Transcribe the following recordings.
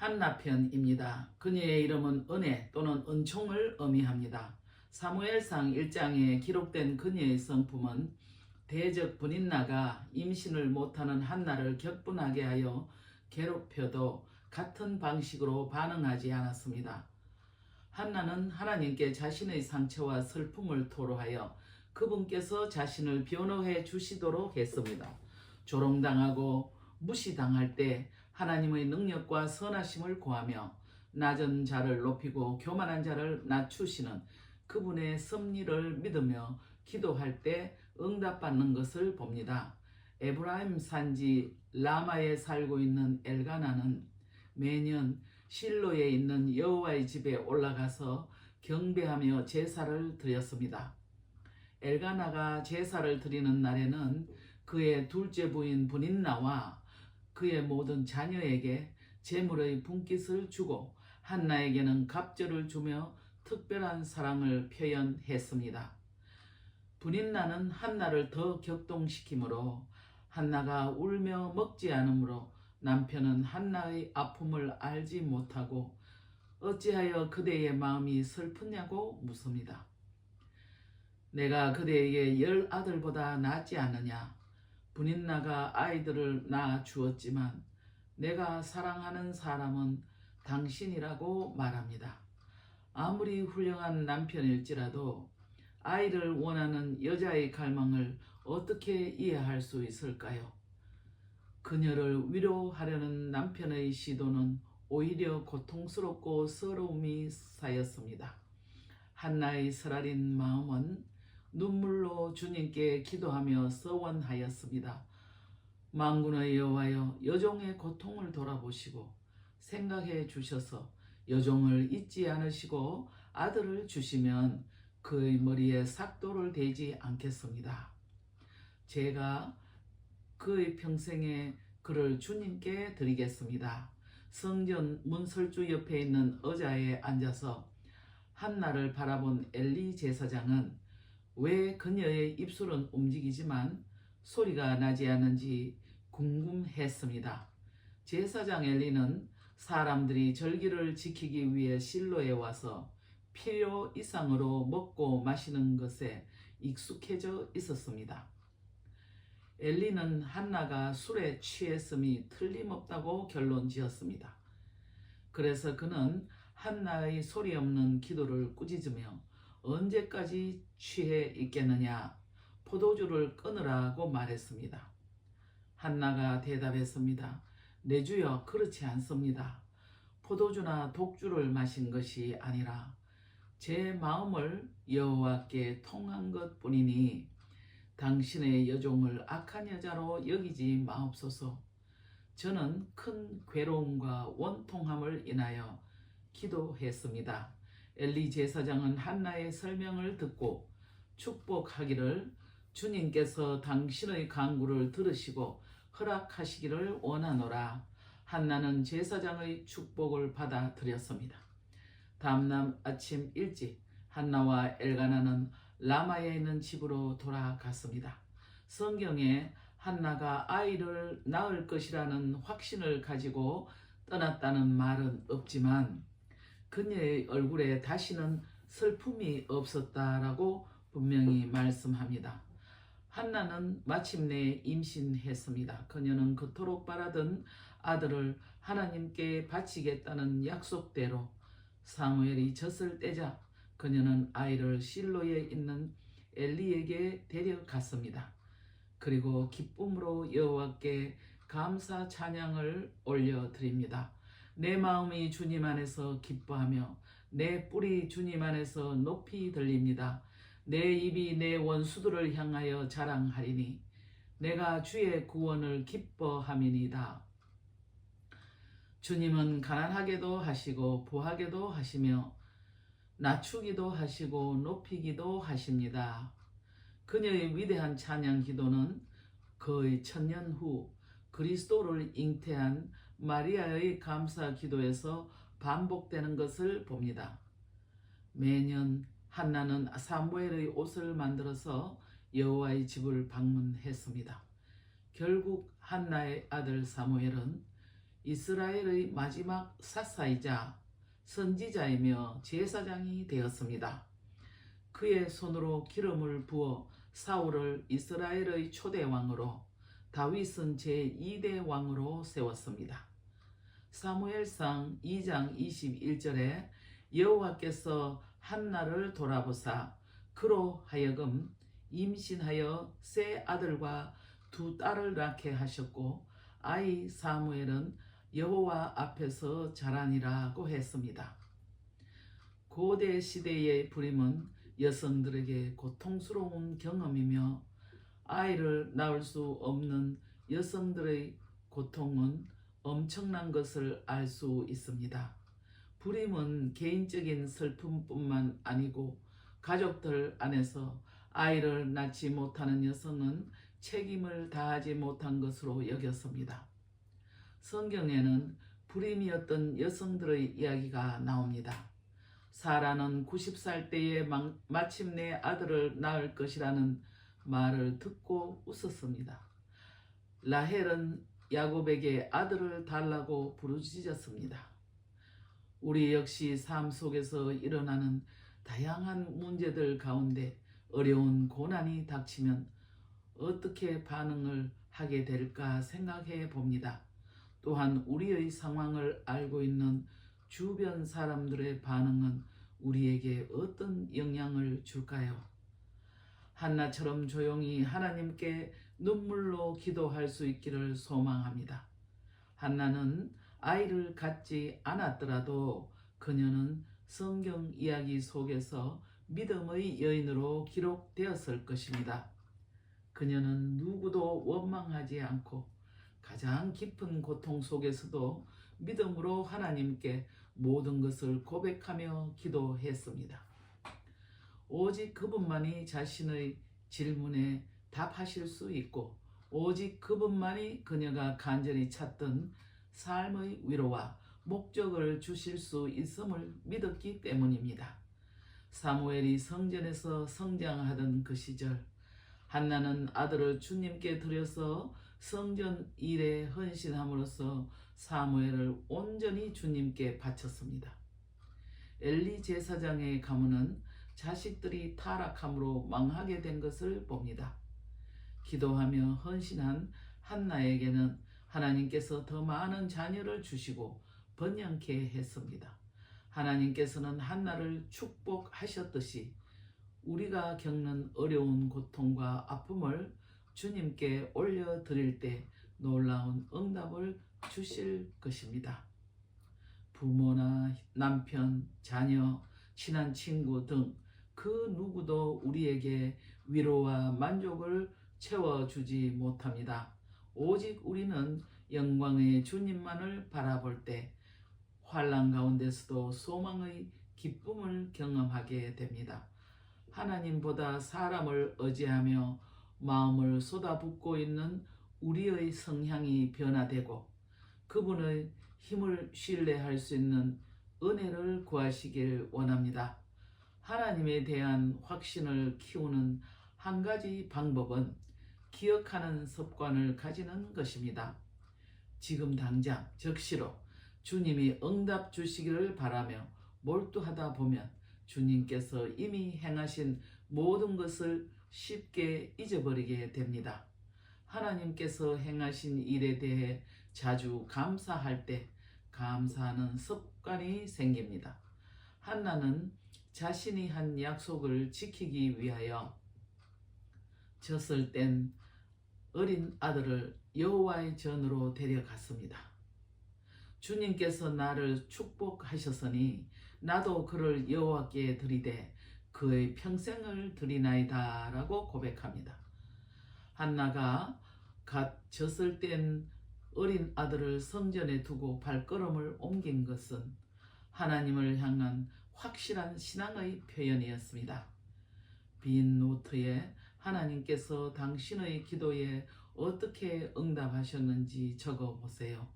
한나편입니다. 그녀의 이름은 은혜 또는 은총을 의미합니다. 사무엘상 1장에 기록된 그녀의 성품은 대적 분인나가 임신을 못하는 한나를 격분하게 하여 괴롭혀도 같은 방식으로 반응하지 않았습니다. 한나는 하나님께 자신의 상처와 슬픔을 토로하여 그분께서 자신을 변호해 주시도록 했습니다. 조롱당하고 무시당할 때 하나님의 능력과 선하심을 구하며 낮은 자를 높이고 교만한 자를 낮추시는 그분의 섭리를 믿으며 기도할 때 응답받는 것을 봅니다. 에브라임 산지 라마에 살고 있는 엘가나는 매년 실로에 있는 여호와의 집에 올라가서 경배하며 제사를 드렸습니다. 엘가나가 제사를 드리는 날에는 그의 둘째 부인 분인나와 그의 모든 자녀에게 제물의 분깃을 주고 한나에게는 갑절을 주며 특별한 사랑을 표현했습니다. 분인나는 한나를 더 격동시키므로 한나가 울며 먹지 않으므로 남편은 한나의 아픔을 알지 못하고 어찌하여 그대의 마음이 슬프냐고 묻습니다. 내가 그대에게 10 아들보다 낫지 않느냐? 분인나가 아이들을 낳아 주었지만 내가 사랑하는 사람은 당신이라고 말합니다. 아무리 훌륭한 남편일지라도 아이를 원하는 여자의 갈망을 어떻게 이해할 수 있을까요? 그녀를 위로하려는 남편의 시도는 오히려 고통스럽고 서러움이 쌓였습니다. 한나의 쓰라린 마음은 눈물로 주님께 기도하며 서원하였습니다. 만군의 여호와여, 여종의 고통을 돌아보시고 생각해 주셔서 여종을 잊지 않으시고 아들을 주시면 그의 머리에 삭도를 대지 않겠습니다. 제가 그의 평생에 그를 주님께 드리겠습니다. 성전 문설주 옆에 있는 의자에 앉아서 한나를 바라본 엘리 제사장은 왜 그녀의 입술은 움직이지만 소리가 나지 않는지 궁금했습니다. 제사장 엘리는 사람들이 절기를 지키기 위해 실로에 와서 필요 이상으로 먹고 마시는 것에 익숙해져 있었습니다. 엘리는 한나가 술에 취했음이 틀림없다고 결론 지었습니다. 그래서 그는 한나의 소리 없는 기도를 꾸짖으며 언제까지 취해 있겠느냐, 포도주를 끊으라고 말했습니다. 한나가 대답했습니다. 내 주여, 그렇지 않습니다. 포도주나 독주를 마신 것이 아니라 제 마음을 여호와께 통한 것뿐이니 당신의 여종을 악한 여자로 여기지 마옵소서. 저는 큰 괴로움과 원통함을 인하여 기도했습니다. 엘리 제사장은 한나의 설명을 듣고 축복하기를 주님께서 당신의 간구를 들으시고 허락하시기를 원하노라. 한나는 제사장의 축복을 받아들였습니다. 다음날 아침 일찍 한나와 엘가나는 라마에 있는 집으로 돌아갔습니다. 성경에 한나가 아이를 낳을 것이라는 확신을 가지고 떠났다는 말은 없지만 그녀의 얼굴에 다시는 슬픔이 없었다라고 분명히 말씀합니다. 한나는 마침내 임신했습니다. 그녀는 그토록 바라던 아들을 하나님께 바치겠다는 약속대로 사무엘이 젖을 떼자 그녀는 아이를 실로에 있는 엘리에게 데려갔습니다. 그리고 기쁨으로 여호와께 감사 찬양을 올려드립니다. 내 마음이 주님 안에서 기뻐하며 내 뿔이 주님 안에서 높이 들립니다. 내 입이 내 원수들을 향하여 자랑하리니 내가 주의 구원을 기뻐함이니이다. 주님은 가난하게도 하시고 부하게도 하시며 낮추기도 하시고 높이기도 하십니다. 그녀의 위대한 찬양 기도는 거의 1000년 후 그리스도를 잉태한 마리아의 감사 기도에서 반복되는 것을 봅니다. 매년 한나는 사무엘의 옷을 만들어서 여호와의 집을 방문했습니다. 결국 한나의 아들 사무엘은 이스라엘의 마지막 사사이자 선지자이며 제사장이 되었습니다. 그의 손으로 기름을 부어 사울을 이스라엘의 초대 왕으로, 다윗은 제2대 왕으로 세웠습니다. 사무엘상 2장 21절에 여호와께서 한나를 돌아보사 그로 하여금 임신하여 세 아들과 두 딸을 낳게 하셨고 아이 사무엘은 여호와 앞에서 자라니라고 했습니다. 고대 시대의 불임은 여성들에게 고통스러운 경험이며 아이를 낳을 수 없는 여성들의 고통은 엄청난 것을 알 수 있습니다. 불임은 개인적인 슬픔뿐만 아니고 가족들 안에서 아이를 낳지 못하는 여성은 책임을 다하지 못한 것으로 여겼습니다. 성경에는 불임이었던 여성들의 이야기가 나옵니다. 사라는 90살 때에 마침내 아들을 낳을 것이라는 말을 듣고 웃었습니다. 라헬은 야곱에게 아들을 달라고 부르짖었습니다. 우리 역시 삶 속에서 일어나는 다양한 문제들 가운데 어려운 고난이 닥치면 어떻게 반응을 하게 될까 생각해 봅니다. 또한 우리의 상황을 알고 있는 주변 사람들의 반응은 우리에게 어떤 영향을 줄까요? 한나처럼 조용히 하나님께 눈물로 기도할 수 있기를 소망합니다. 한나는 아이를 갖지 않았더라도 그녀는 성경 이야기 속에서 믿음의 여인으로 기록되었을 것입니다. 그녀는 누구도 원망하지 않고 가장 깊은 고통 속에서도 믿음으로 하나님께 모든 것을 고백하며 기도했습니다. 오직 그분만이 자신의 질문에 답하실 수 있고 오직 그분만이 그녀가 간절히 찾던 삶의 위로와 목적을 주실 수 있음을 믿었기 때문입니다. 사무엘이 성전에서 성장하던 그 시절 한나는 아들을 주님께 드려서 성전 일에 헌신함으로써 사무엘을 온전히 주님께 바쳤습니다. 엘리 제사장의 가문은 자식들이 타락함으로 망하게 된 것을 봅니다. 기도하며 헌신한 한나에게는 하나님께서 더 많은 자녀를 주시고 번영케 했습니다. 하나님께서는 한나를 축복하셨듯이 우리가 겪는 어려운 고통과 아픔을 주님께 올려드릴 때 놀라운 응답을 주실 것입니다. 부모나 남편, 자녀, 친한 친구 등 그 누구도 우리에게 위로와 만족을 채워주지 못합니다. 오직 우리는 영광의 주님만을 바라볼 때 환난 가운데서도 소망의 기쁨을 경험하게 됩니다. 하나님보다 사람을 의지하며 마음을 쏟아붓고 있는 우리의 성향이 변화되고 그분의 힘을 신뢰할 수 있는 은혜를 구하시길 원합니다. 하나님에 대한 확신을 키우는 한 가지 방법은 기억하는 습관을 가지는 것입니다. 지금 당장 적시로 주님이 응답 주시기를 바라며 몰두하다 보면 주님께서 이미 행하신 모든 것을 쉽게 잊어버리게 됩니다. 하나님께서 행하신 일에 대해 자주 감사할 때 감사하는 습관이 생깁니다. 한나는 자신이 한 약속을 지키기 위하여 젖을 뗀 어린 아들을 여호와의 전으로 데려갔습니다. 주님께서 나를 축복하셨으니 나도 그를 여호와께 드리되 그의 평생을 드리나이다 라고 고백합니다. 한나가 갓 젖을 뗀 어린 아들을 성전에 두고 발걸음을 옮긴 것은 하나님을 향한 확실한 신앙의 표현이었습니다. 빈 노트에 하나님께서 당신의 기도에 어떻게 응답하셨는지 적어보세요.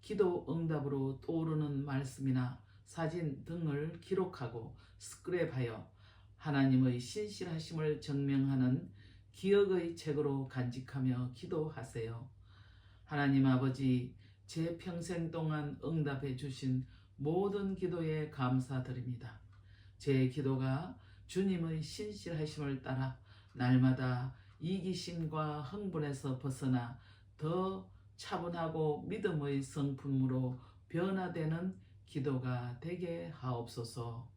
기도 응답으로 떠오르는 말씀이나 사진 등을 기록하고 스크랩하여 하나님의 신실하심을 증명하는 기억의 책으로 간직하며 기도하세요. 하나님 아버지, 제 평생 동안 응답해 주신 모든 기도에 감사드립니다. 제 기도가 주님의 신실하심을 따라 날마다 이기심과 흥분에서 벗어나 더 차분하고 믿음의 성품으로 변화되는 기도가 되게 하옵소서.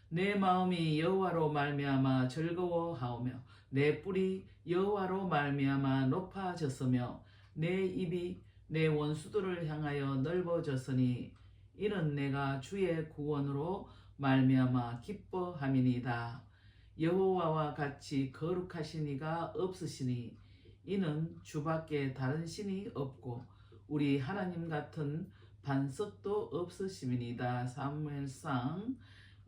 내 마음이 여호와로 말미암아 즐거워하오며 내 뿔이 여호와로 말미암아 높아졌으며 내 입이 내 원수들을 향하여 넓어졌으니 이는 내가 주의 구원으로 말미암아 기뻐함이니이다. 여호와와 같이 거룩하신 이가 없으시니 이는 주밖에 다른 신이 없고 우리 하나님 같은 반석도 없으심이니이다. 사무엘상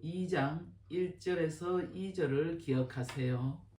2장 1절에서 2절을 기억하세요.